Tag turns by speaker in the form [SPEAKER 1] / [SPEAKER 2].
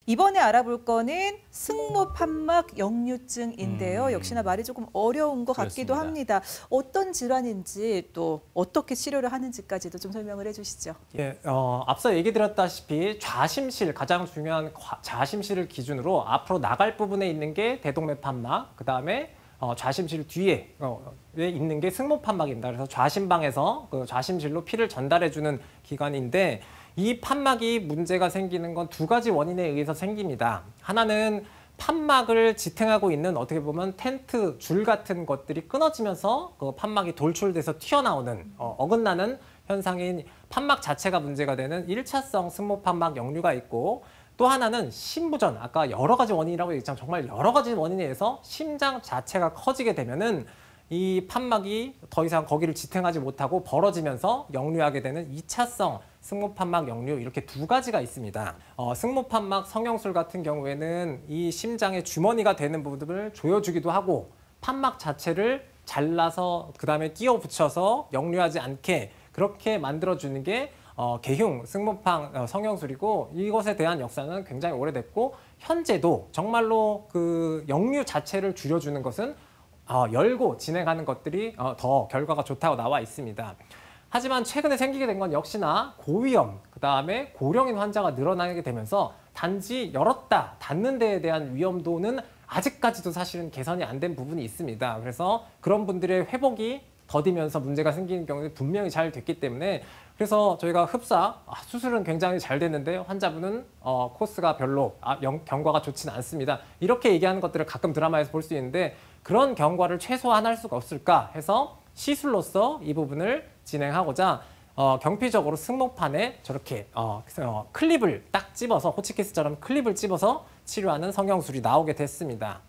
[SPEAKER 1] 이번에 알아볼 거는 승모판막 역류증인데요. 역시나 말이 조금 어려운 것 같기도
[SPEAKER 2] 그렇습니다.
[SPEAKER 1] 합니다. 어떤 질환인지 또 어떻게 치료를 하는지까지도 좀 설명을 해주시죠.
[SPEAKER 2] 예, 앞서 얘기 드렸다시피 좌심실, 가장 중요한 좌심실을 기준으로 앞으로 나갈 부분에 있는 게 대동맥판막, 그다음에 좌심실 뒤에 있는 게 승모판막입니다. 그래서 좌심방에서 그 좌심실로 피를 전달해주는 기관인데 이 판막이 문제가 생기는 건 두 가지 원인에 의해서 생깁니다. 하나는 판막을 지탱하고 있는 어떻게 보면 텐트, 줄 같은 것들이 끊어지면서 그 판막이 돌출돼서 튀어나오는 어긋나는 현상인 판막 자체가 문제가 되는 1차성 승모판막 역류가 있고 또 하나는 심부전, 아까 여러 가지 원인이라고 얘기했지만 정말 여러 가지 원인에 의해서 심장 자체가 커지게 되면은 이 판막이 더 이상 거기를 지탱하지 못하고 벌어지면서 역류하게 되는 2차성 승모판막 역류 이렇게 두 가지가 있습니다. 승모판막 성형술 같은 경우에는 이 심장의 주머니가 되는 부분을 조여주기도 하고 판막 자체를 잘라서 그다음에 끼워 붙여서 역류하지 않게 그렇게 만들어주는 게 개흉 승모판 성형술이고 이것에 대한 역사는 굉장히 오래됐고 현재도 정말로 그 역류 자체를 줄여주는 것은 열고 진행하는 것들이 더 결과가 좋다고 나와 있습니다. 하지만 최근에 생기게 된 건 역시나 고위험, 그다음에 고령인 환자가 늘어나게 되면서 단지 열었다, 닫는 데에 대한 위험도는 아직까지도 사실은 개선이 안 된 부분이 있습니다. 그래서 그런 분들의 회복이 더디면서 문제가 생기는 경우는 분명히 잘 됐기 때문에 그래서 저희가 흡사, 수술은 굉장히 잘 됐는데 환자분은 코스가 별로 경과가 좋지는 않습니다. 이렇게 얘기하는 것들을 가끔 드라마에서 볼 수 있는데 그런 경과를 최소화할 수가 없을까 해서 시술로서 이 부분을 진행하고자 경피적으로 승모판에 저렇게 클립을 딱 집어서 호치키스처럼 클립을 집어서 치료하는 성형술이 나오게 됐습니다.